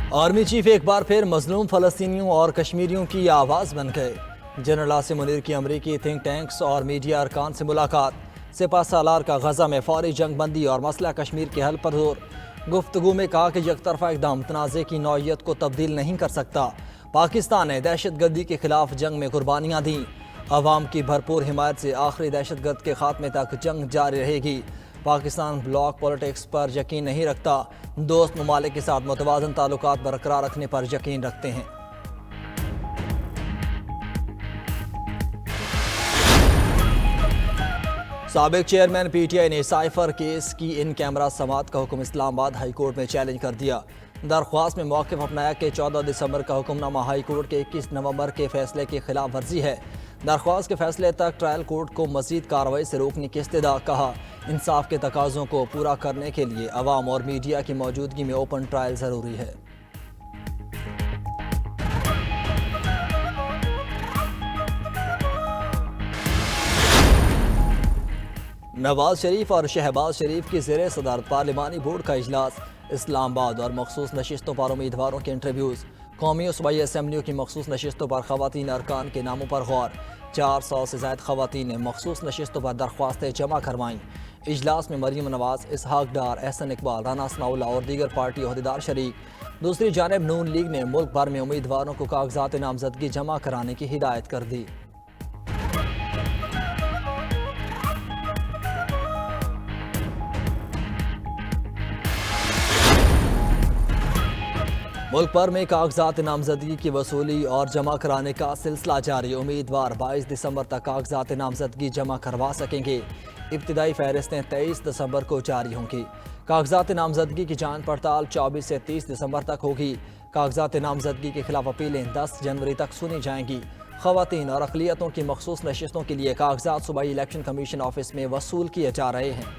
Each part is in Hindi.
आर्मी चीफ एक बार फिर मजलूम फ़लस्तीनियों और कश्मीरियों की आवाज़ बन गए। जनरल आसिम मुनीर की अमरीकी थिंक टैंक्स और मीडिया अरकान से मुलाकात। सिपा सालार का गजा में फौरी जंग बंदी और मसला कश्मीर के हल पर जोर। गुफ्तगू में कहा कि यकतरफा इक़दाम तनाज़े की नौइयत को तब्दील नहीं कर सकता। पाकिस्तान ने दहशतगर्दी के खिलाफ जंग में कुर्बानियाँ दी। अवाम की भरपूर हिमायत से आखिरी दहशतगर्द के खात्मे तक जंग जारी रहेगी। पाकिस्तान ब्लॉक पॉलिटिक्स पर यकीन नहीं रखता। दोस्त ममालिक के साथ मुतवाज़न ताल्लुकात बरकरार रखने पर यकीन रखते हैं। साबिक चेयरमैन पीटीआई ने साइफर केस की इन कैमरा समात का हुक्म इस्लामाबाद हाई कोर्ट में चैलेंज कर दिया। दरख्वास्त में मौक़िफ़ अपनाया कि 14 दिसंबर का हुक्मनामा हाई कोर्ट के 21 नवंबर के फैसले की खिलाफ वर्जी है। दरख्वास्त के फैसले तक ट्रायल कोर्ट को मज़ीद कार्रवाई से रोकने की इस्तदा। कहा, इंसाफ के तकाज़ों को पूरा करने के लिए अवाम और मीडिया की मौजूदगी में ओपन ट्रायल ज़रूरी है। नवाज शरीफ और शहबाज शरीफ की ज़ेरे सदारत पार्लिमानी बोर्ड का इजलास। इस्लामाबाद और मखसूस नशिस्तों पर उम्मीदवारों के इंटरव्यूज़। कौमी और सूबाई असम्बलियों की मखसूस नशिस्तों पर ख़वातीन अरकान के नामों पर गौर। 400 से ज़ायद ख़वातीन ने मखसूस नशिस्तों पर दरख्वास्तें जमा करवाईं। इजलास में मरीम नवाज, इसहाक डार, एहसन इकबाल, राना सनाउल्ला और दीगर पार्टी अहदेदार शरीक। दूसरी जानब नून लीग ने मुल्क भर में उम्मीदवारों को कागजात नामजदगी जमा कराने की हिदायत कर दी। मुल्क भर में कागजात नामजदगी की वसूली और जमा कराने का सिलसिला जारी। उम्मीदवार 22 दिसंबर तक कागजात नामजदगी जमा करवा सकेंगे। इब्तिदाई फहरिस्तें 23 दिसंबर को जारी होंगी। कागजात नामजदगी की जांच पड़ताल 24 से 30 दिसंबर तक होगी। कागजात नामजदगी के खिलाफ अपीलें 10 जनवरी तक सुनी जाएंगी। ख़वातीन और अक़लियतों की मखसूस नशिस्तों के लिए कागजात सूबाई इलेक्शन कमीशन ऑफिस में वसूल किए जा रहे हैं।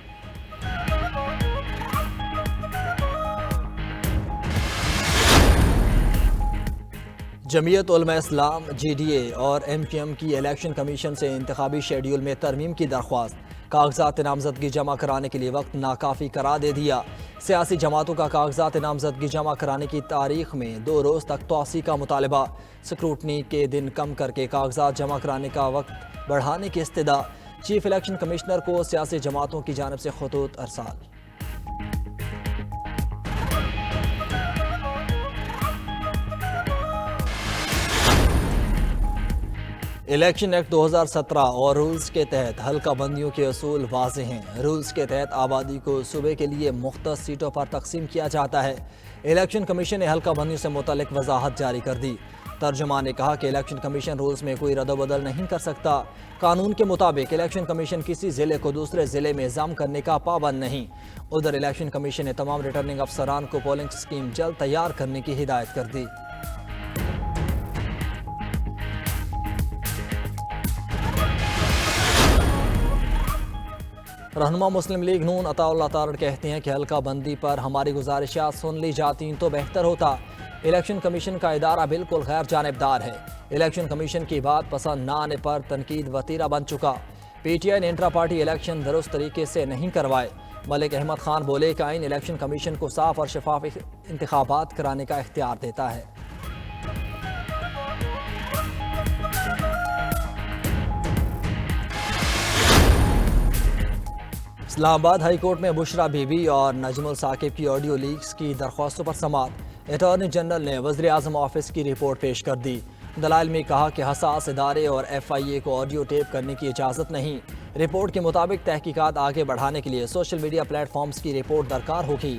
जमीयत उलमा इस्लाम, GDA और MQM की इलेक्शन कमीशन से इंतखाबी शेड्यूल में तरमीम की दरख्वास्त। कागजात नामजदगी जमा कराने के लिए वक्त नाकाफ़ी करार दे दिया। सियासी जमातों का कागजात नामजदगी जमा कराने की तारीख में 2 रोज़ तक तोसी का मुतालबा। स्क्रूटनी के दिन कम करके कागजात जमा कराने का वक्त बढ़ाने की इस्तदा। चीफ इलेक्शन कमिश्नर को सियासी जमातों की जानिब से खतूत अरसाल। इलेक्शन एक्ट 2017 और रूल्स के तहत हल्का बंदियों के असूल वाज़ेह हैं। रूल्स के तहत आबादी को सूबे के लिए मुख्तलिफ सीटों पर तकसीम किया जाता है। इलेक्शन कमीशन ने हल्का बंदियों से मुतल्लिक वजाहत जारी कर दी। तर्जुमान ने कहा कि इलेक्शन कमीशन रूल्स में कोई रद्द-बदल नहीं कर सकता। कानून के मुताबिक इलेक्शन कमीशन किसी ज़िले को दूसरे ज़िले में ज़म करने का पाबंद नहीं। उधर इलेक्शन कमीशन ने तमाम रिटर्निंग अफसरान को पोलिंग स्कीम जल्द तैयार करने की हिदायत कर दी। रहनुमा मुस्लिम लीग नून अताउल्लाह तारड़ कहते हैं कि हल्का बंदी पर हमारी गुजारिशात सुन ली जाती तो बेहतर होता। इलेक्शन कमीशन का इदारा बिल्कुल गैर जानिबदार है। इलेक्शन कमीशन की बात पसंद न आने पर तनकीद वतीरा बन चुका। PTI ने इंट्रा पार्टी इलेक्शन दुरुस्त तरीके से नहीं करवाए। मलिक अहमद खान बोले कि आइन इलेक्शन कमीशन को साफ और शफाफ इंतखाबात कराने का इख्तियार देता है। इस्लामाबाद हाई कोर्ट में बुशरा बीबी और नजमुल साकिब की ऑडियो लीक्स की दरख्वास्तों पर समाअत। अटॉर्नी जनरल ने वज़ीर आज़म ऑफिस की रिपोर्ट पेश कर दी। दलाइल में कहा कि हसास इदारे और FIA को ऑडियो टेप करने की इजाज़त नहीं। रिपोर्ट के मुताबिक तहकीकात आगे बढ़ाने के लिए सोशल मीडिया प्लेटफॉर्म्स की रिपोर्ट दरकार होगी।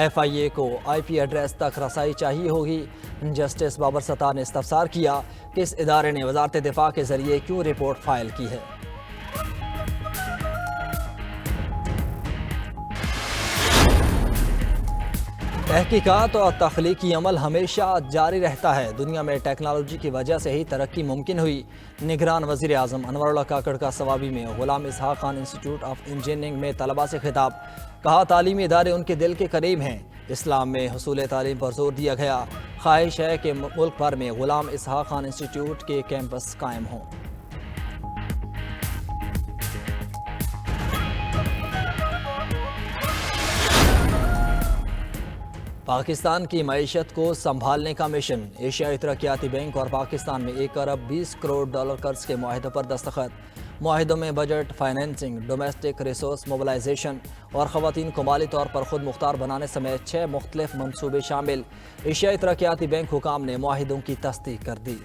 FIA को IP एड्रेस तक रसाई चाहिए होगी। जस्टिस बाबर सत्तार ने इस्तफसार किया कि इस इदारे ने वज़ारत दिफा के ज़रिए क्यों रिपोर्ट फाइल की है। तहकीकात और तख्लीकी अमल हमेशा जारी रहता है। दुनिया में टेक्नोलॉजी की वजह से ही तरक्की मुमकिन हुई। निगरान वज़ीर आज़म अनवरुल्लाह काकड़ का सवाबी में गुलाम इसहाक खान इंस्टीट्यूट ऑफ इंजीनियरिंग में तलबा से खिताब। कहा, तालीमी इदारे उनके दिल के करीब हैं। इस्लाम में हुसूल तालीम पर जोर दिया गया। ख्वाहिश है कि मुल्क भर में गुलाम इसहाक खान इंस्टीट्यूट के कैंपस कायम हों। पाकिस्तान की मईशत को संभालने का मिशन। एशियाई तरक्याती बैंक और पाकिस्तान में 1 अरब 20 करोड़ डॉलर कर्ज के मुआहदे पर दस्तखत। मुआहदों में budget financing, domestic resource mobilisation और ख़वातीन को माली तौर पर खुद मुख्तार बनाने समेत 6 मुख्तलिफ मनसूबे शामिल। एशियाई तरक्याती बैंक हुकाम ने मुआहदों की तस्दीक कर दी।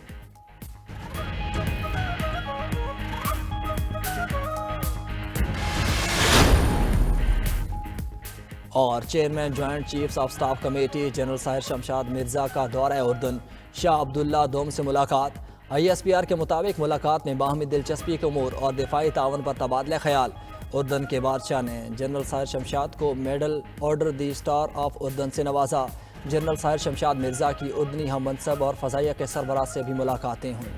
और chairman joint chiefs of staff committee general Sahir Shamshad Mirza का दौरा उर्दन। शाह अब्दुल्ला दोम से मुलाकात। ISPR के मुताबिक मुलाकात में बाहमी दिलचस्पी के उमूर और दिफाई तावन पर तबादला ख्याल। उर्दन के बादशाह ने जनरल साहिर शमशाद को medal order the star of उर्दन से नवाजा। जनरल साहिर शमशाद मिर्ज़ा की उर्दनी हम मनसब और फ़ज़ाइया के सरबराह से भी मुलाकातें हुईं।